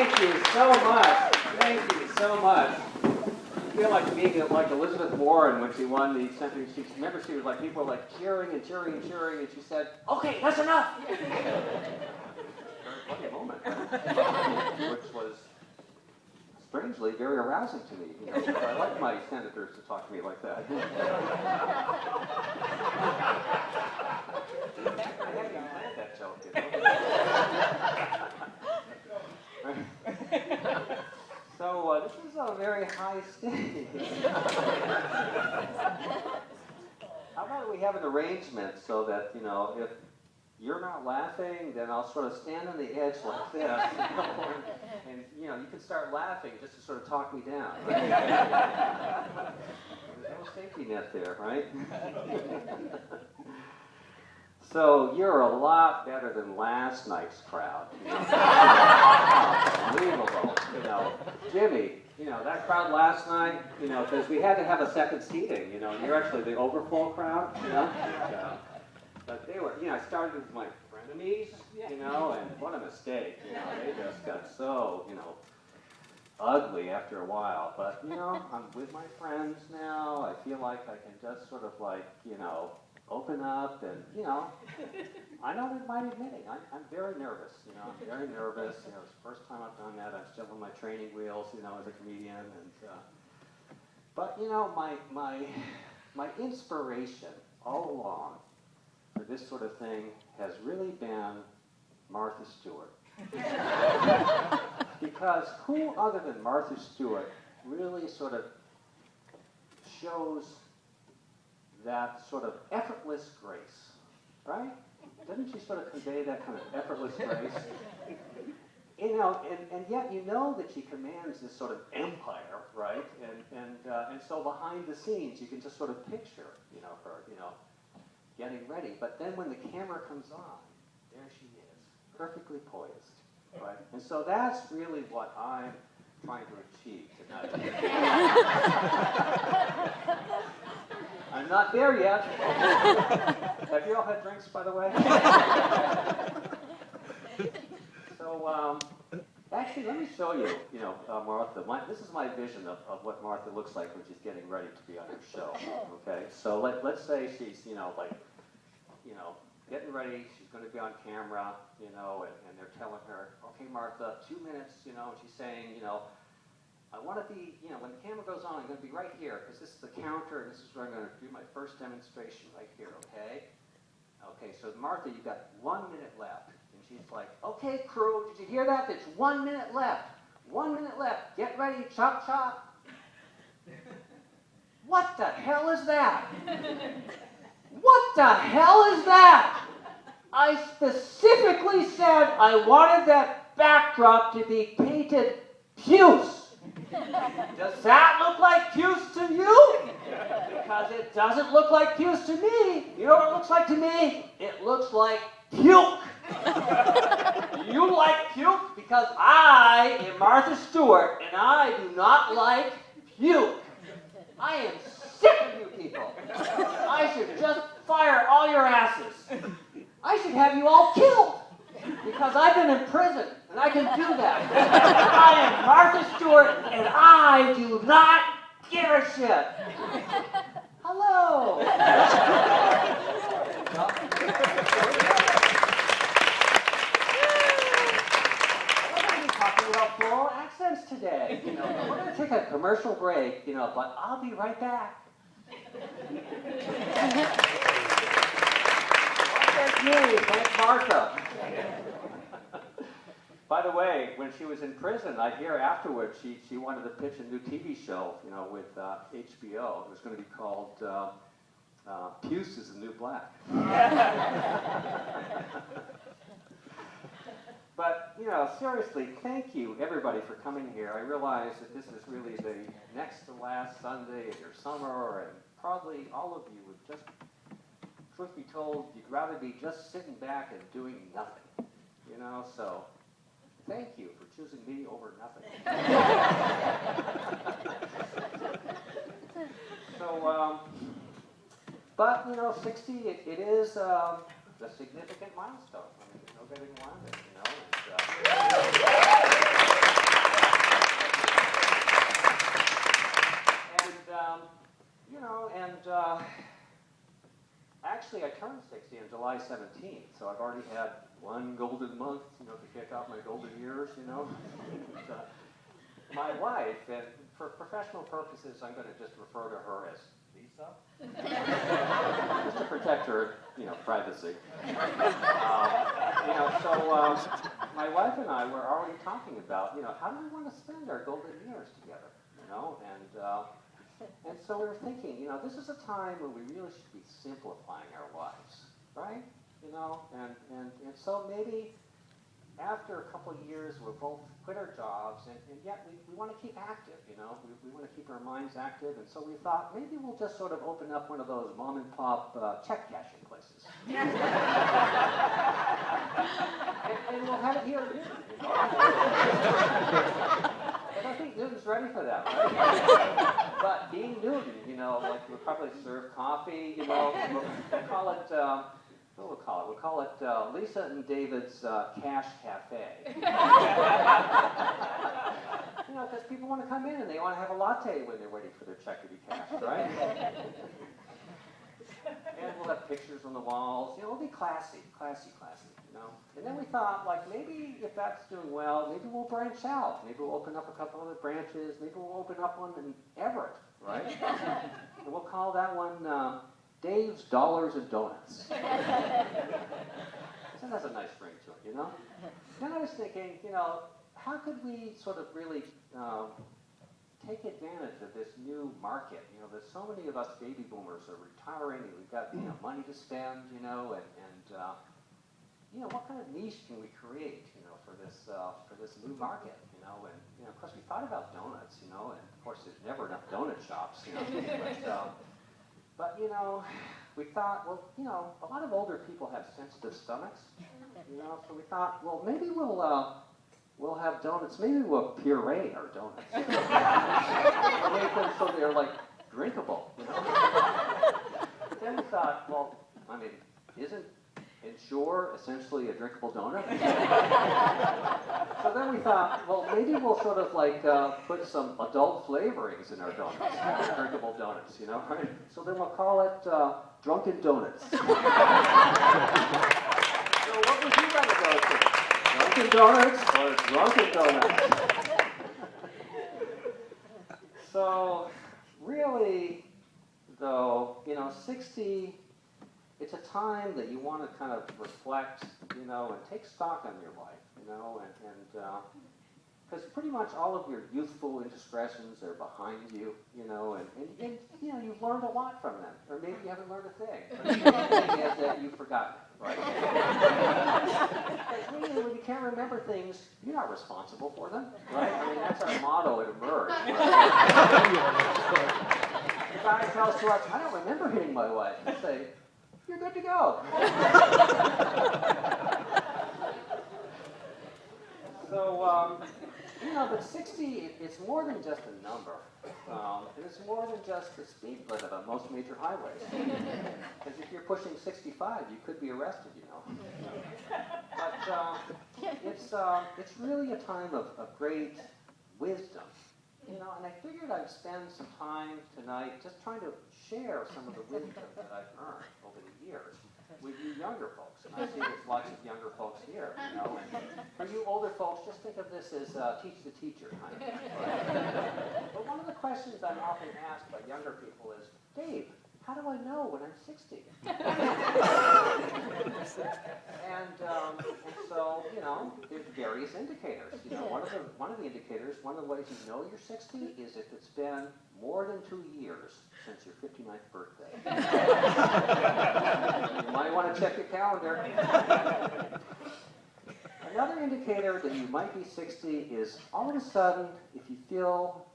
Thank you so much. Thank you so much. I feel like being like Elizabeth Warren when she won the Century. Remember, she was like, people were like cheering and cheering and cheering, and she said, "Okay, that's enough." Very funny moment, which was strangely very arousing to me. You know, I like my senators to talk to me like that. I hadn't even planned that joke, you know. So this is a very high stage. How about we have an arrangement so that, you know, if you're not laughing, then I'll sort of stand on the edge like this, and you know, you can start laughing just to sort of talk me down. Right? There's no safety net there, right? So you're a lot better than last night's crowd. You know? Unbelievable. You know, Jimmy, you know, that crowd last night, you know, because we had to have a second seating, you know, and you're actually the overflow crowd, you know. But they were, you know, I started with my frenemies, you know, and what a mistake, you know, they just got so, you know, ugly after a while. But, you know, I'm with my friends now. I feel like I can just sort of like, you know, open up and, you know, I don't mind admitting, I'm very nervous, you know, I'm very nervous. You know, it's the first time I've done that. I'm still on my training wheels, you know, as a comedian. And but, you know, my inspiration all along for this sort of thing has really been Martha Stewart. Because who other than Martha Stewart really sort of shows that sort of effortless grace, right? Doesn't she sort of convey that kind of effortless grace? You know, and yet you know that she commands this sort of empire, right? And so behind the scenes, you can just sort of picture, you know, her, you know, getting ready. But then when the camera comes on, there she is, perfectly poised, right? And so that's really what I'm trying to achieve tonight. I'm not there yet. Have you all had drinks, by the way? So, actually, let me show you, you know, Martha. This is my vision of what Martha looks like when she's getting ready to be on her show, okay? So let's say she's, you know, like, you know, getting ready, she's going to be on camera, you know, and they're telling her, okay, Martha, 2 minutes, you know, and she's saying, you know, I want to be, you know, when the camera goes on, I'm going to be right here, because this is the counter, and this is where I'm going to do my first demonstration right here, okay? Okay, so Martha, you've got 1 minute left. And she's like, okay, crew, did you hear that? There's 1 minute left. 1 minute left. Get ready, chop, chop. What the hell is that? What the hell is that? I specifically said I wanted that backdrop to be painted puce. Does that look like puce to you? Because it doesn't look like puce to me. You know what it looks like to me? It looks like puke. You like puke? Because I am Martha Stewart, and I do not like puke. I am sick of you people. I should just fire all your asses. I should have you all killed. Because I've been in prison, and I can do that. I am Martha Stewart, and I do not give a shit. Hello. We're going to be talking about plural accents today. You know, we're going to take a commercial break, you know, but I'll be right back. That's me. Thanks, Martha. By the way, when she was in prison, I hear afterwards she wanted to pitch a new TV show, you know, with HBO. It was going to be called Puce is the New Black. But, you know, seriously, thank you, everybody, for coming here. I realize that this is really the next to last Sunday of your summer, and probably all of you would just, truth be told, you'd rather be just sitting back and doing nothing, you know, so thank you for choosing me over nothing. So, but, you know, 60, it is a significant milestone. I mean, there's no getting around it, you know. turned 60 on July 17th, so I've already had one golden month, to kick off my golden years, And, my wife, and for professional purposes, I'm going to just refer to her as Lisa, just to protect her, privacy. My wife and I were already talking about, how do we want to spend our golden years together, and so we were thinking, this is a time when we really should be simplifying our lives, right? And so maybe after a couple of years, we'll both quit our jobs, and yet we want to keep active, we want to keep our minds active, and so we thought maybe we'll just sort of open up one of those mom and pop check cashing places. and we'll have it here. But I think Newton's ready for that, right? But being Newton, we'll probably serve coffee, we'll call it, what we'll call it? We'll call it Lisa and David's Cash Cafe. Because people want to come in and they want to have a latte when they're waiting for their check to be cashed, right? And we'll have pictures on the walls. It'll be classy. And then we thought, maybe if that's doing well, maybe we'll branch out. Maybe we'll open up a couple other branches. Maybe we'll open up one in Everett, right? And we'll call that one Dave's Dollars and Donuts. So that's a nice ring to it, Then I was thinking, how could we sort of really take advantage of this new market? There's so many of us baby boomers are retiring, and we've got money to spend, and what kind of niche can we create, for this new market, and of course we thought about donuts, and of course there's never enough donut shops, but we thought, well, a lot of older people have sensitive stomachs, so we thought, well, maybe we'll have donuts. Maybe we'll puree our donuts. Make them so they're drinkable. But then we thought, well, isn't Ensure essentially a drinkable donut? So then we thought, well, maybe we'll sort of put some adult flavorings in our donuts, drinkable donuts, right? So then we'll call it Drunken Donuts. So what would you rather go to? Dunkin' Donuts or Drunken Donuts? So really, though, 60, it's a time that you want to kind of reflect, and take stock on your life, and because pretty much all of your youthful indiscretions are behind you, and you've learned a lot from them, or maybe you haven't learned a thing, but the thing is that you've forgotten it, right? Because really, when you can't remember things, you're not responsible for them, right? That's our motto at Emerge. Right? The guy tells to us, I don't remember hitting my wife. You say, you're good to go. So, but 60, it's more than just a number. And it's more than just the speed limit on most major highways. Because if you're pushing 65, you could be arrested, But it's really a time of great wisdom. And I figured I'd spend some time tonight just trying to share some of the wisdom that I've earned over the years with you younger folks. And I see there's lots of younger folks here, And for you older folks, just think of this as teach the teacher kind of thing, right? But one of the questions I'm often asked by younger people is, Dave, how do I know when I'm 60? And so, there's various indicators. One of the indicators, one of the ways you know you're 60 is if it's been more than 2 years since your 59th birthday. You might want to check your calendar. Another indicator that you might be 60 is all of a sudden, if you feel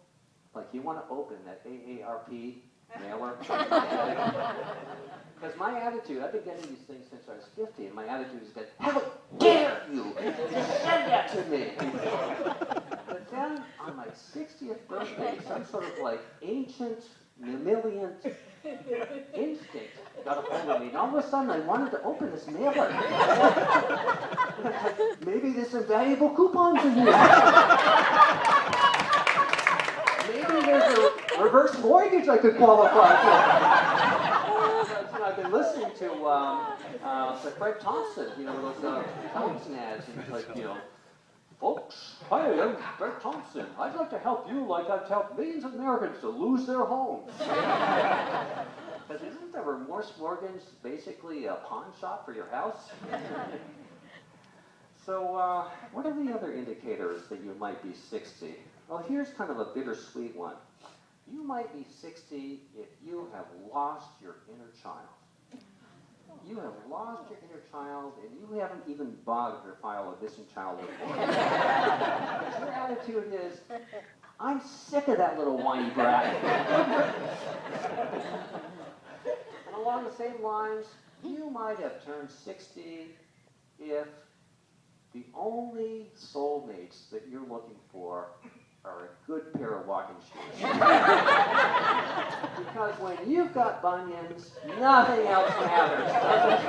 like you want to open that AARP mailer. Because my attitude, I've been getting these things since I was 50, and my attitude is that, how dare you send that to me? But then, on my 60th birthday, some sort of ancient mammalian instinct got a hold of me, and all of a sudden I wanted to open this mailer. Maybe there's some valuable coupons in here. Maybe there's a reverse mortgage I could qualify for. I've been been listening to Fred Thompson, those television ads, and it's like, folks, hi, I'm Fred Thompson. I'd like to help you like I've helped millions of Americans to lose their homes. Because isn't the Remorse Mortgage basically a pawn shop for your house? So, what are the other indicators that you might be 60? Well, here's kind of a bittersweet one. You might be 60 if you have lost your inner child. You have lost your inner child, and you haven't even bothered to file a missing child report. Your attitude is, I'm sick of that little whiny brat. And along the same lines, you might have turned 60 if the only soulmates that you're looking for are a good pair of walking shoes. Because when you've got bunions, nothing else matters, does it?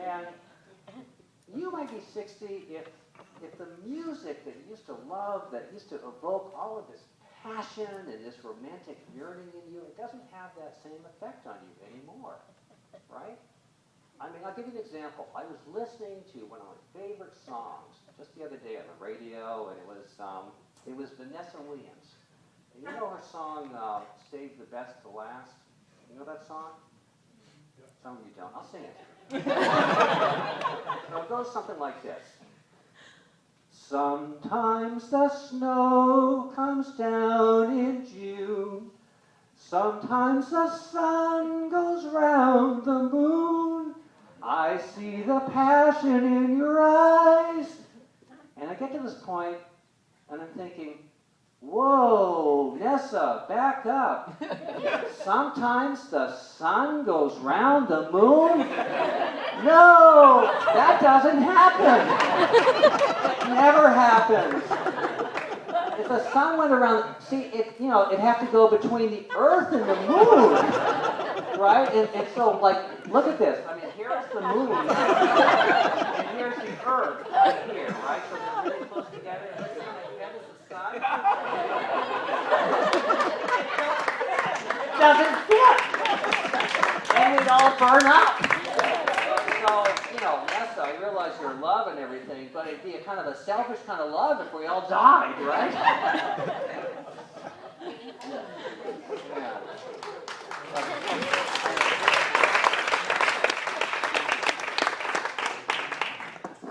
And you might be 60 if the music that you used to love, that used to evoke all of this passion and this romantic yearning in you, it doesn't have that same effect on you anymore, right? I mean, I'll give you an example. I was listening to one of my favorite songs just the other day on the radio, and it was Vanessa Williams. And you know her song, Save the Best to Last? You know that song? Yeah. Some of you don't. I'll sing it. So it goes something like this. Sometimes the snow comes down in June. Sometimes the sun goes round the moon. I see the passion in your eyes. And I get to this point, and I'm thinking, whoa, Nessa, back up. Sometimes the sun goes round the moon? No, that doesn't happen. It never happens. If the sun went around, see, it'd have to go between the earth and the moon, right? And so, like, look at this. I mean, here's the moon, and here's the earth right here, right? So they're really close together. And this one again is the sun. It doesn't fit, and we'd all burn up. So, Nessa, I realize your love and everything, but it'd be a kind of a selfish kind of love if we all died, right? Yeah.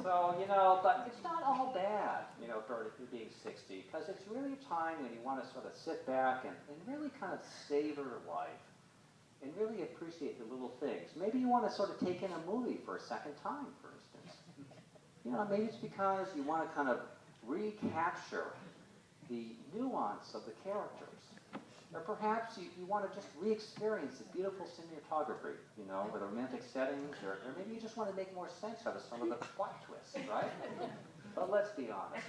So, but it's not all bad, for being 60, because it's really a time when you want to sort of sit back and really kind of savor life. And really appreciate the little things. Maybe you want to sort of take in a movie for a second time, for instance. Maybe it's because you want to kind of recapture the nuance of the characters. Or perhaps you want to just re-experience the beautiful cinematography, with romantic settings, or maybe you just want to make more sense out of some of the plot twists, right? But let's be honest.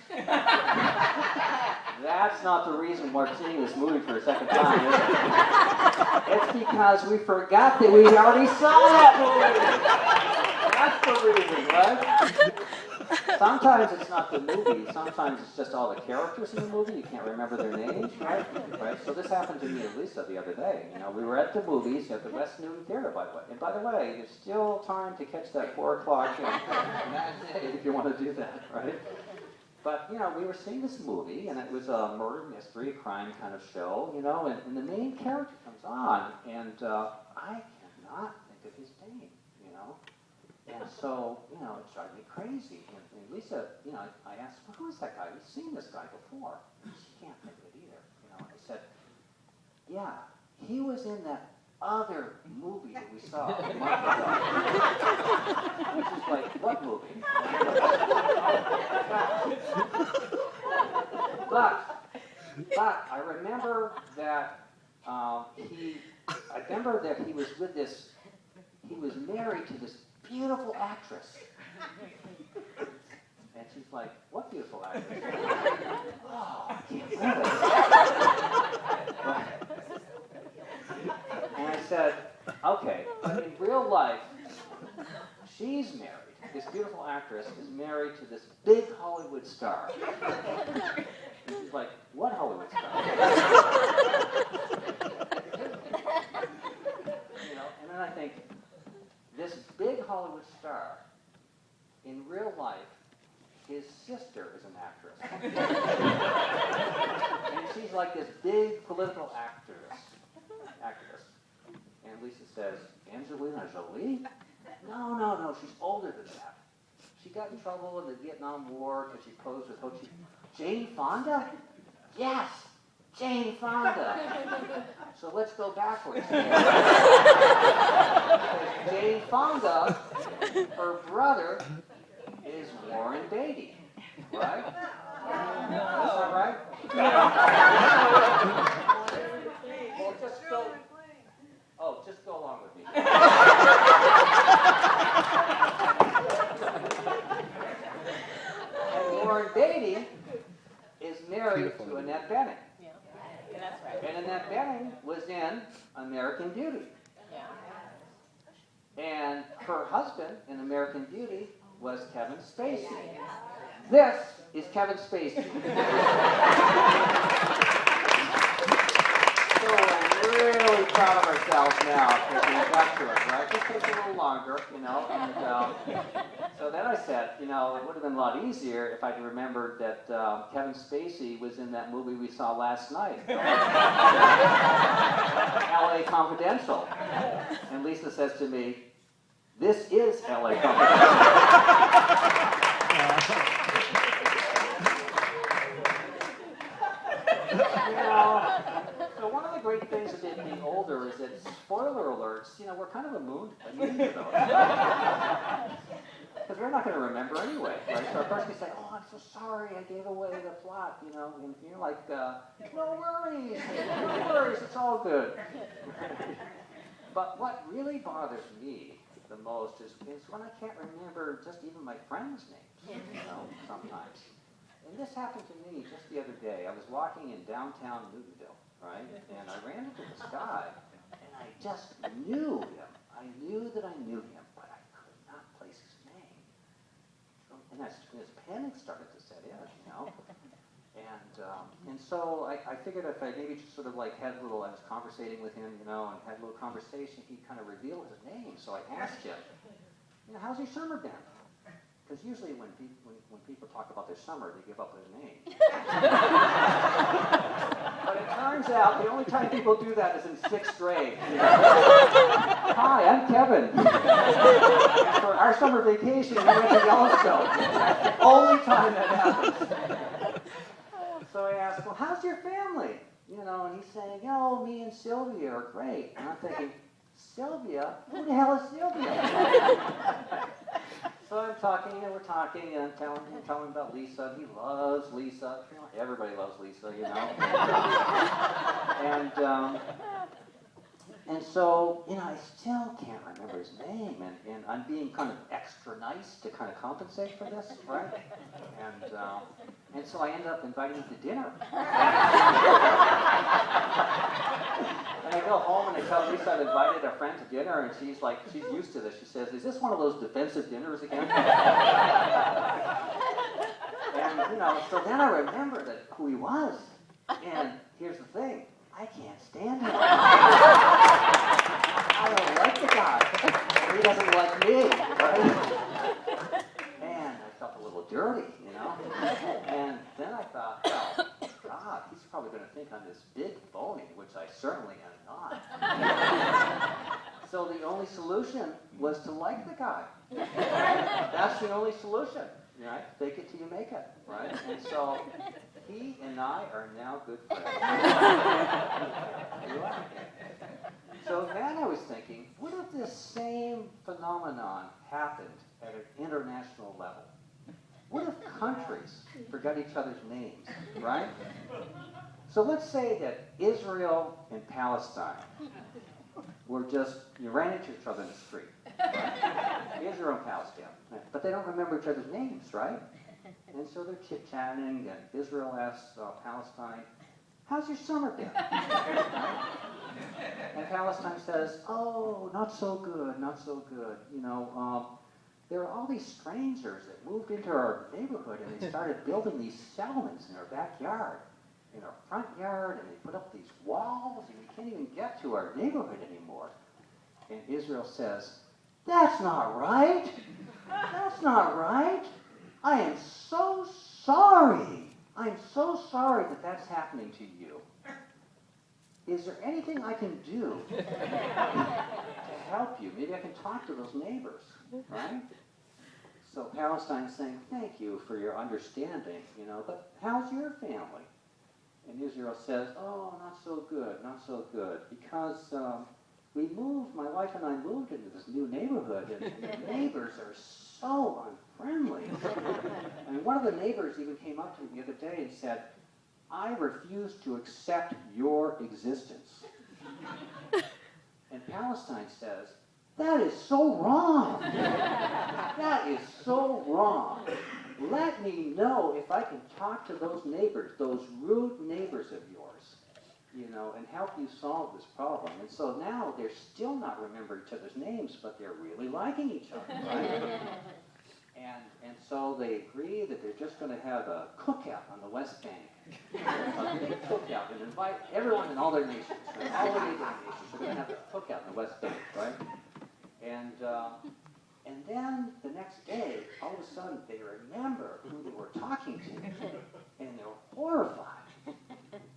That's not the reason we're seeing this movie for a second time, is it? It's because we forgot that we already saw that movie. That's the reason, right? Sometimes it's not the movie. Sometimes it's just all the characters in the movie. You can't remember their names, right? So this happened to me and Lisa the other day. We were at the movies at the West Newton Theater, by the way. And by the way, there's still time to catch that 4 o'clock matinee if you want to do that, right? But, we were seeing this movie, and it was a murder mystery, a crime kind of show, and the main character comes on, and I cannot think of his name, And so, it drives me crazy. And Lisa, I asked, well, who is that guy? We've seen this guy before. She can't think of it either. I said, yeah, he was in that other movie that we saw a month ago. Which is like, what movie? But I remember that he was with this, he was married to this beautiful actress. And she's like, what beautiful actress? Oh, I can't remember. And I said, okay, but in real life, she's married. This beautiful actress is married to this big Hollywood star. And she's like, what Hollywood star? in real life, his sister is an actress. And she's like this big political activist. And Lisa says, Angelina Jolie? No, she's older than that. She got in trouble in the Vietnam War because she posed with Ho Chi Minh. Jane Fonda? Yes, Jane Fonda. So let's go backwards. Jane Fonda, her brother, is Warren Beatty, right? Is that right? Well, just go along with me. And Warren Beatty is married to Annette Bening. Yeah, that's right. And Annette Bening was in American Beauty. Yeah. And her husband in American Beauty was Kevin Spacey. This is Kevin Spacey. So we're really proud of ourselves now because we got to it, right? It takes a little longer, And so then I said, it would have been a lot easier if I'd remembered that Kevin Spacey was in that movie we saw last night, L.A. Confidential. And Lisa says to me, this is L.A. Confidential. So one of the great things of being older is that, spoiler alerts, we're kind of immune to those. Because we're not going to remember anyway, right? So our person can say, oh, I'm so sorry, I gave away the plot, and you're like, no worries, it's all good. But what really bothers me the most is when I can't remember just even my friends' names, sometimes. And this happened to me just the other day. I was walking in downtown Newtonville, right? And I ran into this guy, and I just knew him. I knew that I knew him, but I could not place his name. And his panic started to set in, And so I figured if I maybe just sort of like I was conversating with him, and had a little conversation, he'd kind of reveal his name. So I asked him, how's your summer been? Because usually when people talk about their summer, they give up their name. But it turns out the only time people do that is in 6th grade. Hi, I'm Kevin. For our summer vacation, we went to Yellowstone. That's the only time that happens. So I asked, well, how's your family? And he's saying, me and Sylvia are great. And I'm thinking, Sylvia? Who the hell is Sylvia? So I'm talking, we're talking, and I'm telling him about Lisa, and he loves Lisa. Everybody loves Lisa, And so, I still can't remember his name, and I'm being kind of extra nice to kind of compensate for this, right? And so I end up inviting him to dinner. And I go home and I tell Lisa I've invited a friend to dinner, and she's used to this. She says, is this one of those defensive dinners again? And, so then I remember who he was. And here's the thing, I can't stand him. I don't like the guy. He doesn't like me, right? And I felt a little dirty, And then I thought, well, God, he's probably going to think I'm this big phony, which I certainly am not. So the only solution was to like the guy. That's the only solution, right? Fake it till you make it, right? And so he and I are now good friends. So then I was thinking, what if this same phenomenon happened at an international level? What if countries forgot each other's names, right? So let's say that Israel and Palestine were just, you ran into each other in the street. Right? Israel and Palestine. But they don't remember each other's names, right? And so they're chit-chatting, and Israel asks Palestine, how's your summer been? Right? And Palestine says, oh, not so good, not so good. There are all these strangers that moved into our neighborhood, and they started building these settlements in our backyard, in our front yard, and they put up these walls, and we can't even get to our neighborhood anymore. And Israel says, That's not right. That's not right. I am so sorry. I'm so sorry that that's happening to you. Is there anything I can do to help you? Maybe I can talk to those neighbors, right? So Palestine's saying, thank you for your understanding, but how's your family? And Israel says, oh, not so good, not so good, because my wife and I moved into this new neighborhood, and the neighbors are so unfriendly. And one of the neighbors even came up to me the other day and said, I refuse to accept your existence. And Palestine says, that is so wrong. That is so wrong. Let me know if I can talk to those neighbors, those rude neighbors of yours, and help you solve this problem. And so now they're still not remembering each other's names, but they're really liking each other, right? And so they agree that they're just going to have a cookout on the West Bank. A big cookout and invite everyone in all their nations, right? All the neighboring nations. They're going to have a cookout in the West Bank, right? And then the next day, all of a sudden, they remember who they were talking to, and they're horrified.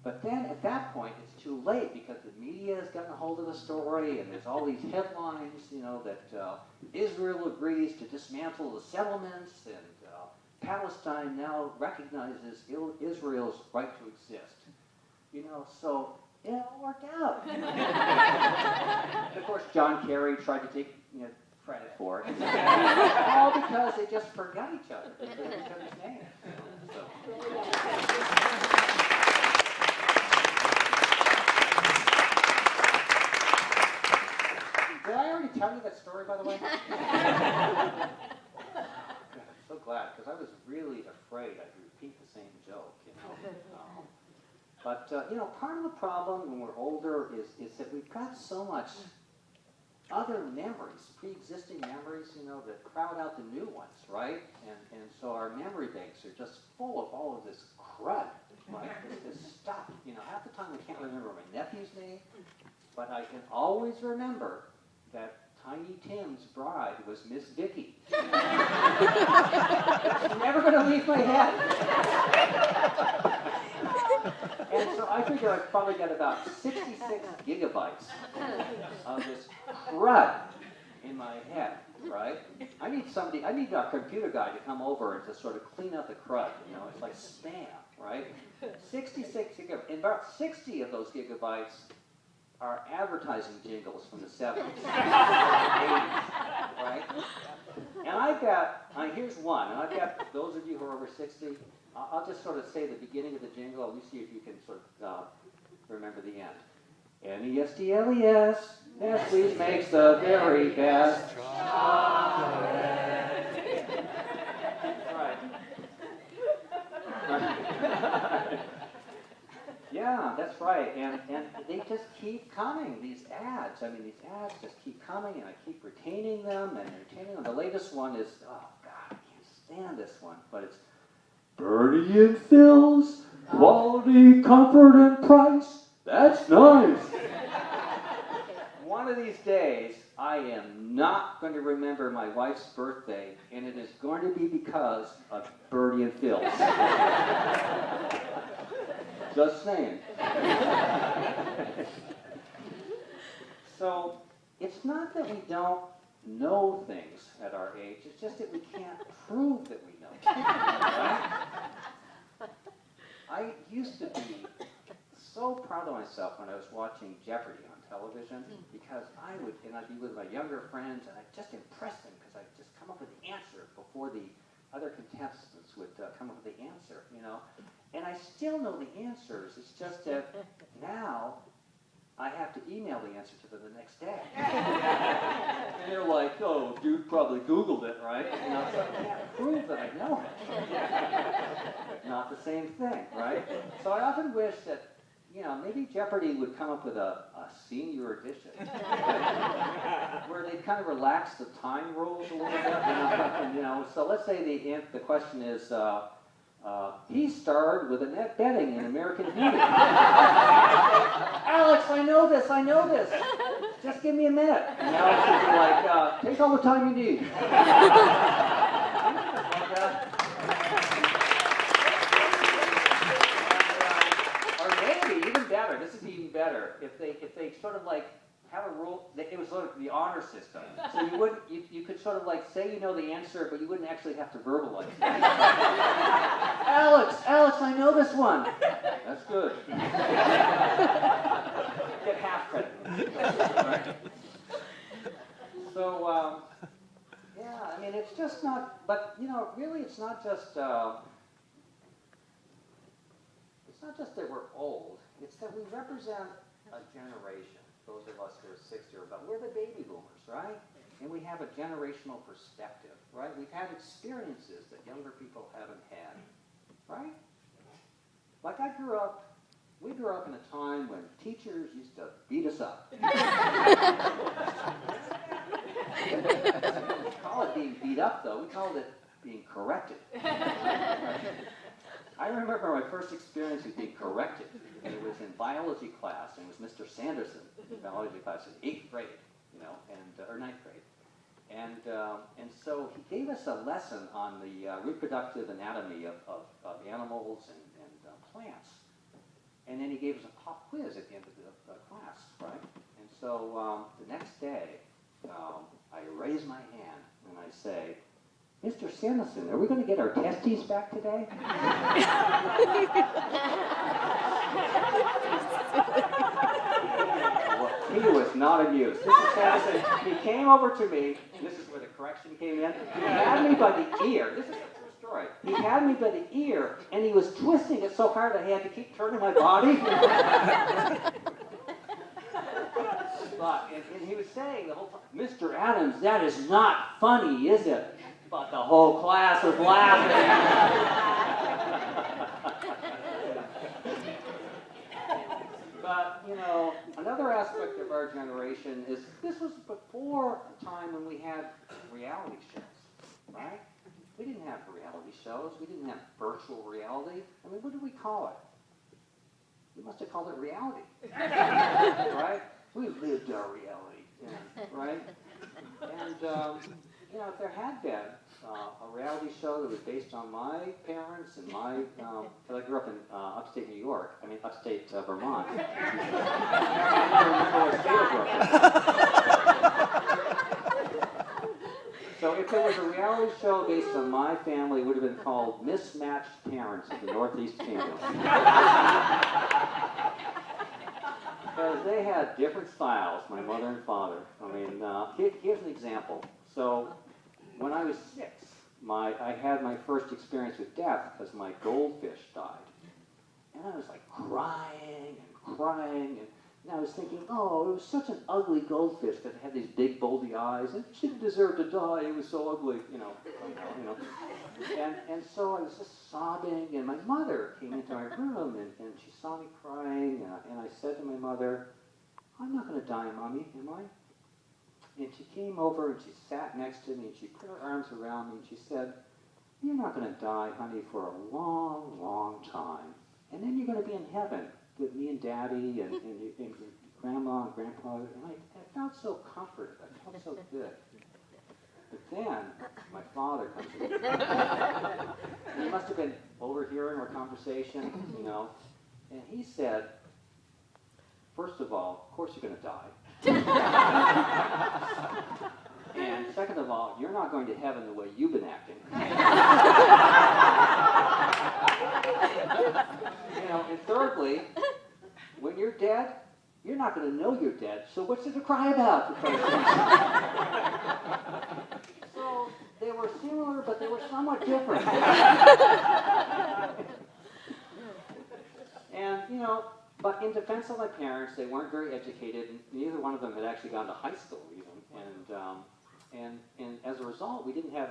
But then at that point, it's too late because the media has gotten a hold of the story, and there's all these headlines, that Israel agrees to dismantle the settlements, and Palestine now recognizes Israel's right to exist. So it all worked out. And of course, John Kerry tried to take credit for it. All because they just forgot each other. They forgot each other's names. Did I already tell you that story, by the way? I'm so glad, because I was really afraid I'd repeat the same joke, But, part of the problem when we're older is that we've got so much other memories, pre-existing memories, that crowd out the new ones, right? And so our memory banks are just full of all of this crud, right? This stuff. Half the time I can't remember my nephew's name, but I can always remember that Tiny Tim's bride was Miss Vicky. It's never going to leave my head. And so I figure I've probably got about 66 gigabytes of this crud in my head, right? I need a computer guy to come over and to sort of clean up the crud, it's like spam, right? 66 gigabytes, and about 60 of those gigabytes are advertising jingles from the 70s, 80s, right? And here's one, and I've got, those of you who are over 60, I'll just sort of say the beginning of the jingle, and you see if you can sort of remember the end. N-E-S-T-L-E-S, Nestle's makes the very best chocolate. Right. Yeah, that's right. And they just keep coming, these ads. These ads just keep coming, and I keep retaining them and retaining them. The latest one is, oh, God, I can't stand this one, but it's Bertie and Phil's, quality, comfort, and price. That's nice. One of these days, I am not going to remember my wife's birthday, and it is going to be because of Bertie and Phil's. Just saying. So, it's not that we don't know things at our age, it's just that we can't prove that we know. Right? I used to be so proud of myself when I was watching Jeopardy on television, because I'd be with my younger friends, and I'd just impress them because I'd just come up with the answer before the other contestants would come up with the answer, And I still know the answers, it's just that now I have to email the answer to them the next day. And they're like, oh, dude probably Googled it, right? So I can't prove that I know it. Not the same thing, right? So I often wish that, maybe Jeopardy would come up with a senior edition, where they kind of relax the time rules a little bit. So let's say the question is, He starred with Annette Bening in American Beauty. Alex, I know this. Just give me a minute. And Alex would be like, take all the time you need. Or maybe even better. This is even better. If they sort of like have a rule. It was sort of the honor system. So you could sort of like say you know the answer, but you wouldn't actually have to verbalize it. Alex, I know this one. That's good. Get half credit. Right? So, yeah, I mean, it's just not, but, you know, really it's not just that we're old, it's that we represent a generation, those of us who are 60 or above. We're the baby boomers, right? And we have a generational perspective, right? We've had experiences that younger people haven't had, right? Like we grew up in a time when teachers used to beat us up. We didn't call it being beat up, though. We called it being corrected. I remember my first experience with being corrected. And it was in biology class, and it was Mr. Sanderson in biology class in 8th grade, you know, or 9th grade. And so he gave us a lesson on the reproductive anatomy of animals and plants. And then he gave us a pop quiz at the end of the class, right? And so the next day, I raise my hand and I say, Mr. Sanderson, are we going to get our testes back today? Well, he was not amused. Mr. Sanderson, he came over to me, and this is where the correction came in. He had me by the ear. This is a true story. He had me by the ear, and he was twisting it so hard I had to keep turning my body. But, and he was saying the whole time, Mr. Adams, that is not funny, is it? But the whole class was laughing. But, you know, another aspect of our generation is this was before a time when we had reality shows, right? We didn't have reality shows. We didn't have virtual reality. I mean, what did we call it? We must have called it reality, right? We lived our reality, right? And, you know, if there had been a reality show that was based on my parents and my, because I grew up in upstate New York, upstate Vermont. I don't remember what state I grew up in. So if there was a reality show based on my family, it would have been called Mismatched Parents of the Northeast Family. Because they had different styles, my mother and father. I mean, here's an example. So when I was 6, I had my first experience with death because my goldfish died. And I was like crying, and I was thinking, oh, it was such an ugly goldfish that had these big boldy eyes, and it didn't deserve to die, it was so ugly, you know. And so I was just sobbing, and my mother came into my room, and she saw me crying, and I said to my mother, I'm not going to die, Mommy, am I? And she came over, and she sat next to me, and she put her arms around me, and she said, you're not going to die, honey, for a long, long time. And then you're going to be in heaven with me and Daddy and Grandma and Grandpa. And I felt so comforted. I felt so good. But then my father comes in. And he must have been overhearing our conversation, you know. And he said, first of all, of course you're going to die. And second of all, you're not going to heaven the way you've been acting. You know, and thirdly, when you're dead, you're not going to know you're dead, so what's there to cry about? So they were similar, but they were somewhat different. And, you know, but in defense of my parents, they weren't very educated, and neither one of them had actually gone to high school even. And as a result, we didn't have